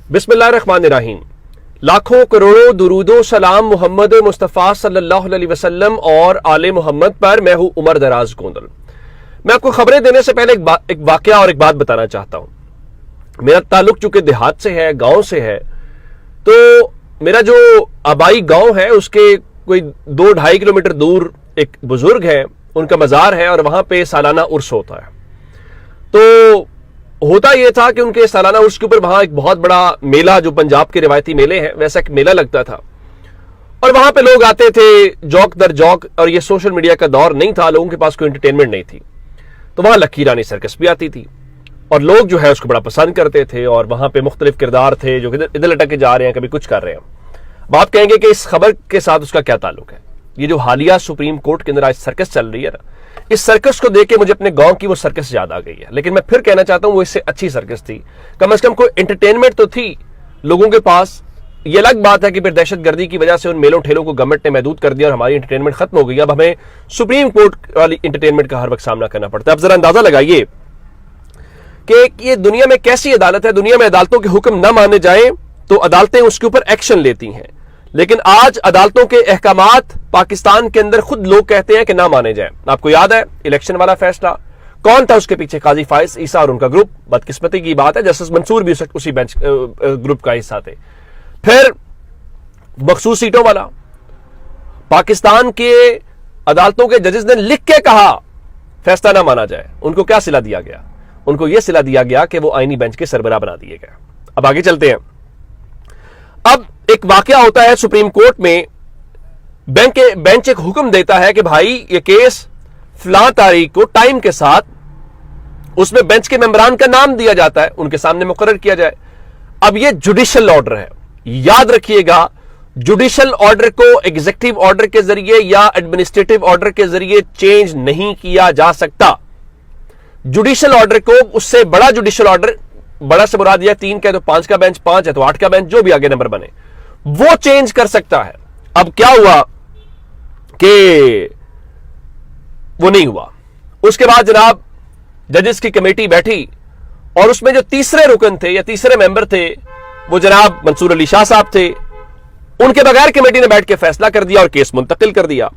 बिस्मिल्लाहिर्रहमानिर्रहीम। लाखों करोड़ों दुरूदो सलाम मोहम्मद मुस्तफ़ा सल्लल्लाहु अलैहि वसल्लम और आले मोहम्मद पर। मैं हूं उमर दराज गोंदल। मैं आपको खबरें देने से पहले एक वाकया और एक बात बताना चाहता हूं। मेरा ताल्लुक चूंकि देहात से है, गांव से है, तो मेरा जो आबाई गांव है उसके कोई 2-2.5 किलोमीटर दूर एक बुजुर्ग है, उनका मज़ार है और वहां पे सालाना उर्स होता है। तो होता यह था कि उनके सालाना उर्स के ऊपर वहां एक बहुत बड़ा मेला, जो पंजाब के रिवायती मेले हैं वैसा एक मेला लगता था और वहां पे लोग आते थे जौक दर जौक। और ये सोशल मीडिया का दौर नहीं था, लोगों के पास कोई एंटरटेनमेंट नहीं थी, तो वहां लक्की रानी सर्कस भी आती थी और लोग जो है उसको बड़ा पसंद करते थे। और वहां पे मुख्तलिफ किरदार थे जो इधर लटक के जा रहे हैं, कभी कुछ कर रहे हैं। अब आप कहेंगे कि इस खबर के साथ उसका क्या ताल्लुक है। ये जो हालिया सुप्रीम कोर्ट के अंदर आज सर्कस चल रही है ना, इस सर्कस को देख के मुझे अपने गांव की वो सर्कस याद आ गई है। लेकिन मैं फिर कहना चाहता हूं वो इससे अच्छी सर्कस थी, कम से कम कोई एंटरटेनमेंट तो थी लोगों के पास। ये अलग बात है कि फिर दहशतगर्दी की वजह से उन मेलों ठेलों को गवर्नमेंट ने महदूद कर दिया और हमारी एंटरटेनमेंट खत्म हो गई। अब हमें सुप्रीम कोर्ट वाली एंटरटेनमेंट का हर वक्त सामना करना पड़ता है। अब जरा अंदाजा लगाइए कि ये दुनिया में कैसी अदालत है। दुनिया में अदालतों के हुक्म न माने जाए तो अदालतें उसके ऊपर एक्शन लेती हैं, लेकिन आज अदालतों के अहकामात पाकिस्तान के अंदर खुद लोग कहते हैं कि ना माने जाए। आपको याद है इलेक्शन वाला फैसला, कौन था उसके पीछे? काजी फाइज ईसा और उनका ग्रुप। बदकिस्मती की बात है जस्टिस मंसूर भी उसी बेंच ग्रुप का हिस्सा थे। फिर मखसूस सीटों वाला, पाकिस्तान के अदालतों के जजेस ने लिख के कहा फैसला ना माना जाए। उनको क्या सिला दिया गया? उनको यह सिला दिया गया कि वो आईनी बेंच के सरबराह बना दिए गए। अब आगे चलते हैं। अब एक वाकया होता है सुप्रीम कोर्ट में, बेंच एक हुक्म देता है कि भाई ये केस फलां तारीख को टाइम के साथ, उसमें बेंच के मेंबरान का नाम दिया जाता है, उनके सामने मुकर्रर किया जाए। अब ये जुडिशियल ऑर्डर है, याद रखिएगा। जुडिशियल ऑर्डर को एग्जीक्यूटिव ऑर्डर के जरिए या एडमिनिस्ट्रेटिव ऑर्डर के जरिए चेंज नहीं किया जा सकता। जुडिशियल ऑर्डर को, उससे बड़ा जुडिशियल ऑर्डर, बड़ा से मुराद दिया 3 का है तो 5 का बेंच, 5 है तो 8 का बेंच, जो भी आगे नंबर बने वो चेंज कर सकता है। अब क्या हुआ कि वो नहीं हुआ। उसके बाद जनाब जजेस की कमेटी बैठी और उसमें जो तीसरे रुकन थे या तीसरे मेंबर थे वो जनाब मंसूर अली शाह साहब थे। उनके बगैर कमेटी ने बैठ के फैसला कर दिया और केस मुंतकिल कर दिया।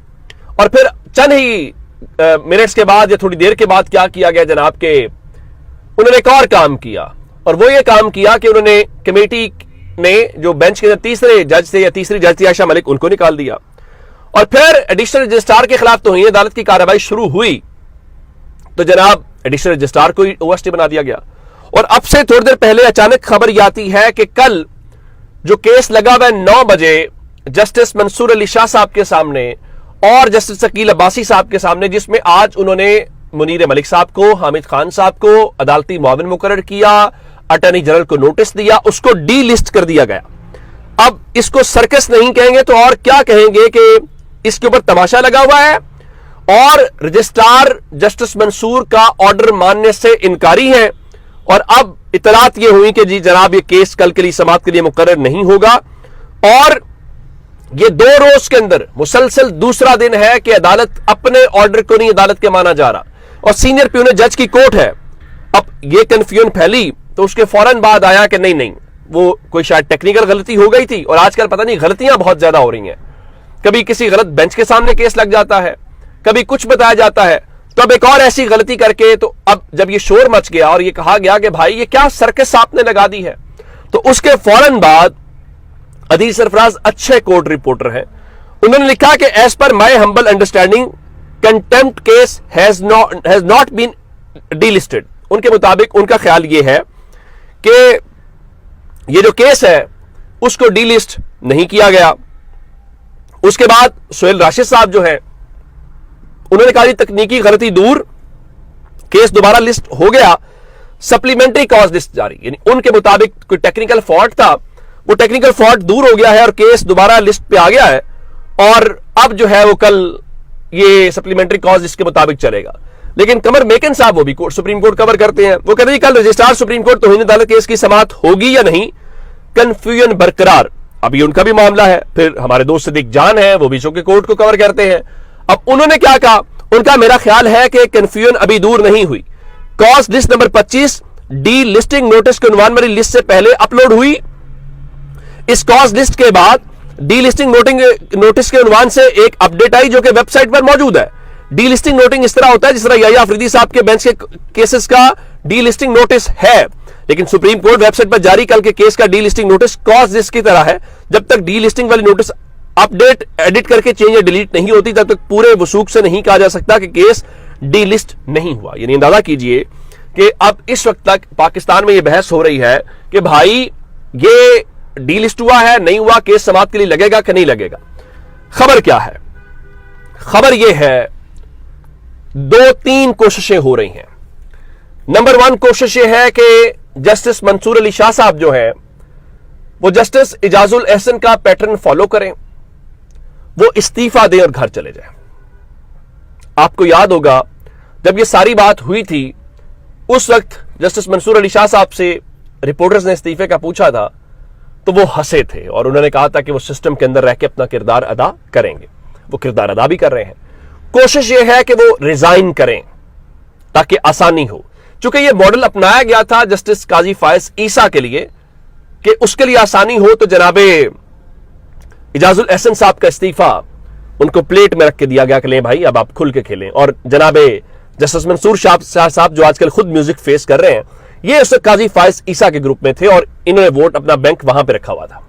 और फिर चंद ही मिनट्स के बाद या थोड़ी देर के बाद क्या किया गया जनाब के, उन्होंने एक और काम किया और वो ये काम किया कि उन्होंने कमेटी ने जो बेंच के अंदर तीसरे जज थे या तीसरी जज थी आयशा मलिक, उनको निकाल दिया और फिर एडिशनल रजिस्ट्रार के खिलाफ तौहीन अदालत की कार्रवाई शुरू हुई तो जनाब एडिशनल रजिस्ट्रार को ओएसटी बना दिया गया। और अब से थोड़ी देर पहले अचानक खबर ये आती है कि कल जो केस लगा हुआ 9 बजे जस्टिस मंसूर अली शाह साहब के सामने और जस्टिस शकील अब्बासी साहब के सामने, जिसमें आज उन्होंने मुनीर मलिक साहब को, हामिद खान साहब को अदालती मुआविन मुकर्रर किया, अटॉर्नी जनरल को नोटिस दिया, उसको डी लिस्ट कर दिया गया। अब इसको सर्कस नहीं कहेंगे तो और क्या कहेंगे कि इसके ऊपर तमाशा लगा हुआ है और रजिस्ट्रार जस्टिस मंसूर का ऑर्डर मानने से इनकारी है। और अब इतलात ये हुई कि जी जनाब ये केस कल के लिए समाअत के लिए मुकर्रर नहीं होगा और ये 2 रोज के अंदर मुसलसल दूसरा दिन है कि अदालत अपने ऑर्डर को नहीं अदालत के माना जा रहा और सीनियर प्यून जज की कोर्ट है। अब ये कंफ्यूजन फैली तो उसके फौरन बाद आया कि नहीं वो कोई शायद टेक्निकल गलती हो गई थी। और आजकल पता नहीं गलतियां बहुत ज्यादा हो रही हैं, कभी किसी गलत बेंच के सामने केस लग जाता है, कभी कुछ बताया जाता है, तो अब एक और ऐसी गलती करके, तो अब जब ये शोर मच गया और ये कहा गया कि भाई ये क्या सर्कस आपने लगा दी है, तो उसके फौरन बाद अदील सरफराज अच्छे कोर्ट रिपोर्टर हैं, उन्होंने लिखा कि as per my humble understanding contempt case has not been delisted. उनके मुताबिक उनका ख्याल ये है कि ये जो केस है उसको डीलिस्ट नहीं किया गया। उसके बाद सोहेल राशिद साहब जो है उन्होंने कहा तकनीकी गलती दूर, केस दोबारा लिस्ट हो गया, सप्लीमेंट्री कॉज लिस्ट जारी। यानी उनके मुताबिक कोई टेक्निकल फॉल्ट था, वो टेक्निकल फॉल्ट दूर हो गया है और केस दोबारा लिस्ट पे आ गया है और अब जो है वो कल ये सप्लीमेंट्री कॉज लिस्ट के मुताबिक चलेगा। लेकिन कमर मेकन साहब, वो भी सुप्रीम कोर्ट कवर करते हैं, वो कहते हैं कल रजिस्ट्रार सुप्रीम कोर्ट तौहीन अदालत केस की समाअत होगी या नहीं, कंफ्यूजन बरकरार। अभी उनका भी मामला है। फिर हमारे दोस्त सिद्दीक जान है, वो भी चूंकि कोर्ट को कवर करते हैं। अब उन्होंने क्या कहा, उनका मेरा ख्याल है कि कंफ्यूजन अभी दूर नहीं हुई। Cause list number 25 D listing notice के उन्वान वाली लिस्ट से पहले अपलोड हुई इस कॉज लिस्ट के बाद डी लिस्टिंग नोटिस के उन्वान से एक अपडेट आई जो कि वेबसाइट पर मौजूद है। डी लिस्टिंग नोटिस इस तरह होता है जिस तरह याह्या अफरीदी साहब के बेंच के केसेस का डी लिस्टिंग नोटिस है, लेकिन सुप्रीम कोर्ट वेबसाइट पर जारी कल के केस का D listing notice cause list की तरह है। जब तक डी लिस्टिंग वाली नोटिस अपडेट एडिट करके चेंज या डिलीट नहीं होती तब तक पूरे वसूख से नहीं कहा जा सकता कि केस डी लिस्ट नहीं हुआ। यानी अंदाजा कीजिए कि अब इस वक्त तक पाकिस्तान में यह बहस हो रही है कि भाई ये डी लिस्ट हुआ है नहीं हुआ, केस समाप्त के लिए लगेगा कि नहीं लगेगा। खबर क्या है? खबर यह है 2-3 कोशिशें हो रही हैं। नंबर 1 कोशिश यह है कि जस्टिस मंसूर अली शाह साहब जो है वो जस्टिस इजाजुल एहसन का पैटर्न फॉलो करें, वो इस्तीफा दें और घर चले जाएं। आपको याद होगा जब ये सारी बात हुई थी उस वक्त जस्टिस मंसूर अली शाह साहब से रिपोर्टर्स ने इस्तीफे का पूछा था तो वो हंसे थे और उन्होंने कहा था कि वो सिस्टम के अंदर रह के अपना किरदार अदा करेंगे। वो किरदार अदा भी कर रहे हैं। कोशिश ये है कि वो रिजाइन करें ताकि आसानी हो। चूंकि ये मॉडल अपनाया गया था जस्टिस काजी फायज ईसा के लिए कि उसके लिए आसानी हो तो जनाबे इजाजुल एहसन साहब का इस्तीफा उनको प्लेट में रख के दिया गया कि ले भाई अब आप खुल के खेलें। और जनाबे जस्टिस मंसूर शाह साहब जो आजकल खुद म्यूजिक फेस कर रहे हैं ये उस काजी फायज ईसा के ग्रुप में थे और इन्होंने वोट अपना बैंक वहां पे रखा हुआ था,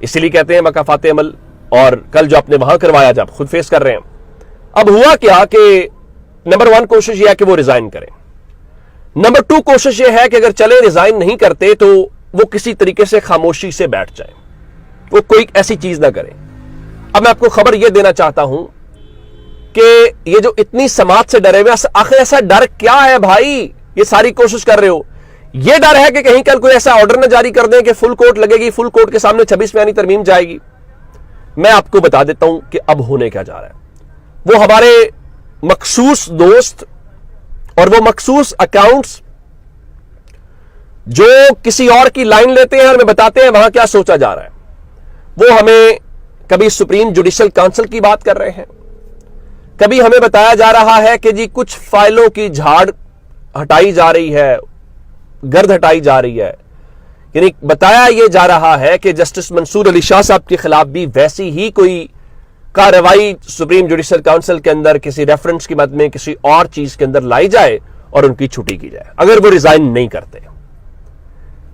इसीलिए कहते हैं मकाफात अमल। और कल जो आपने वहां करवाया जब खुद फेस कर रहे हैं। अब हुआ क्या कि नंबर 1 कोशिश यह है कि वो रिजाइन करें। नंबर 2 कोशिश यह है कि अगर चले रिजाइन नहीं करते तो वो किसी तरीके से खामोशी से बैठ जाए, वो कोई ऐसी चीज ना करें। अब मैं आपको खबर यह देना चाहता हूं कि ये जो इतनी समाज से डरे हुए, आखिर ऐसा डर क्या है भाई? ये सारी कोशिश कर रहे हो, ये डर है कि कहीं कल कोई ऐसा ऑर्डर ना जारी कर दें कि फुल कोर्ट लगेगी, फुल कोर्ट के सामने 26 बयानी तरमीम जाएगी। मैं आपको बता देता हूं कि अब होने क्या जा रहा है। वो हमारे मखसूस दोस्त और वो मखसूस अकाउंट्स जो किसी और की लाइन लेते हैं और हमें बताते हैं वहां क्या सोचा जा रहा है, वो हमें कभी सुप्रीम जुडिशल काउंसिल की बात कर रहे हैं, कभी हमें बताया जा रहा है कि जी कुछ फाइलों की झाड़ हटाई जा रही है, गर्द हटाई जा रही है। यानी बताया यह जा रहा है कि जस्टिस मंसूर अली शाह साहब के खिलाफ भी वैसी ही कोई कार्रवाई सुप्रीम जुडिशल काउंसिल के अंदर किसी रेफरेंस की मद में किसी और चीज के अंदर लाई जाए और उनकी छुट्टी की जाए अगर वो रिजाइन नहीं करते।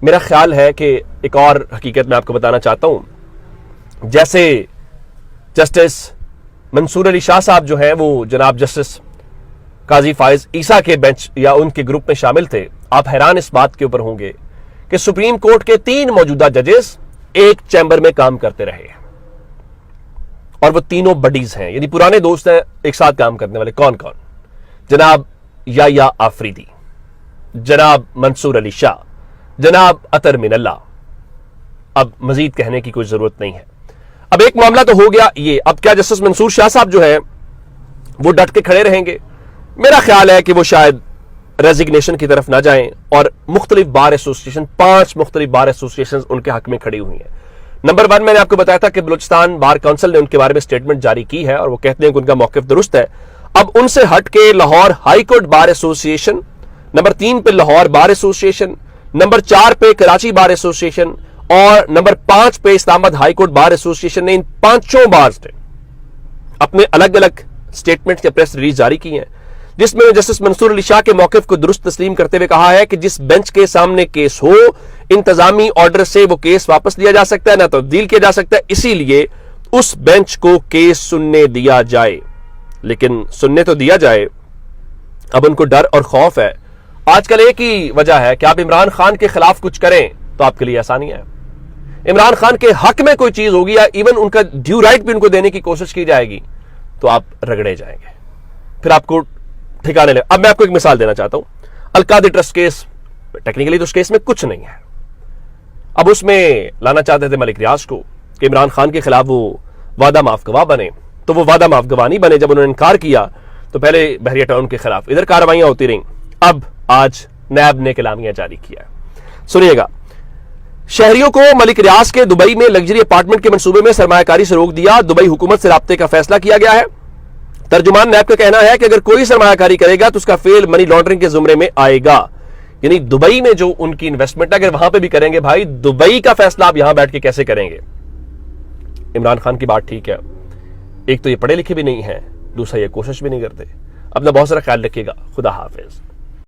मेरा ख्याल है कि एक और हकीकत मैं आपको बताना चाहता हूं। जैसे जस्टिस मंसूर अली शाह साहब जो है वो जनाब जस्टिस काजी फायज ईसा के बेंच या उनके ग्रुप में शामिल थे। आप हैरान इस बात के ऊपर होंगे कि सुप्रीम कोर्ट के 3 मौजूदा जजेस एक चैम्बर में काम करते रहे और वो तीनों बडीज हैं, यानी पुराने दोस्त हैं एक साथ काम करने वाले। कौन कौन? जनाब याह्या अफरीदी, जनाब मंसूर अली शाह, जनाब अतर मिनल्ला। अब मजीद कहने की कोई जरूरत नहीं है। अब एक मामला तो हो गया ये, अब क्या जस्टिस मंसूर शाह साहब जो है वो डट के खड़े रहेंगे? मेरा ख्याल है कि वो शायद रेजिग्नेशन की तरफ ना जाएं और मुख्तलिफ बार एसोसिएशन 5 मुख्तलिफ बार एसोसिएशन उनके हक में खड़ी हुई हैं। नंबर 1 मैंने आपको बताया था कि बलूचिस्तान बार काउंसिल ने उनके बारे में स्टेटमेंट जारी की है और वो कहते हैं कि उनका मौकिफ दुरुस्त है। अब उनसे हट के Lahore high court bar association, number 3 पे लाहौर बार एसोसिएशन, नंबर 4 पे कराची बार एसोसिएशन और नंबर 5 पे Islamabad high court bar association ने इन 5 बार्स ने अपने अलग अलग स्टेटमेंट के प्रेस रिलीज जारी की हैं जिसमें जस्टिस मंसूर अली शाह के मौकिफ को दुरुस्त तस्लीम करते हुए कहा है कि जिस बेंच के सामने केस हो इंतजामी ऑर्डर से वो केस वापस लिया जा सकता है ना तब्दील किया जा सकता है, इसीलिए उस बेंच को केस सुनने दिया जाए। लेकिन सुनने तो दिया जाए, अब उनको डर और खौफ है। आजकल एक ही वजह है कि आप इमरान खान के खिलाफ कुछ करें तो आपके लिए आसानी है। इमरान खान के हक में कोई चीज होगी या इवन उनका ड्यू राइट भी उनको देने की कोशिश की जाएगी तो आप रगड़े जाएंगे, फिर आपको ठिकाने लगे। अब मैं आपको एक मिसाल देना चाहता हूं। अलकादी ट्रस्ट केस, टेक्निकली तो उस केस में कुछ नहीं है। अब उसमें लाना चाहते थे मलिक रियाज को कि इमरान खान के खिलाफ वो वादा माफ गवाह बने, तो वो वादा माफ गवाह नहीं बने। जब उन्होंने इनकार किया तो पहले बहरिया टाउन के खिलाफ इधर कार्रवाइयां होती रहीं। अब आज नैब ने कलामियां जारी किया। सुनिएगा, शहरियों को मलिक रियाज के दुबई में लग्जरी अपार्टमेंट के मंसूबे में सरमायाकारी से रोक दिया। दुबई हुकूमत से राब्ते का फैसला किया गया है। तर्जुमान नैब का कहना है कि अगर कोई सरमायाकारी करेगा तो उसका फेल मनी लॉन्ड्रिंग के जुमरे में आएगा। یعنی دبئی میں جو ان کی انویسٹمنٹ اگر وہاں پہ بھی کریں گے بھائی، دبئی کا فیصلہ آپ یہاں بیٹھ کے کیسے کریں گے؟ عمران خان کی بات ٹھیک ہے، ایک تو یہ پڑھے لکھے بھی نہیں ہیں، دوسرا یہ کوشش بھی نہیں کرتے۔ اپنا بہت سارا خیال رکھیے گا، خدا حافظ۔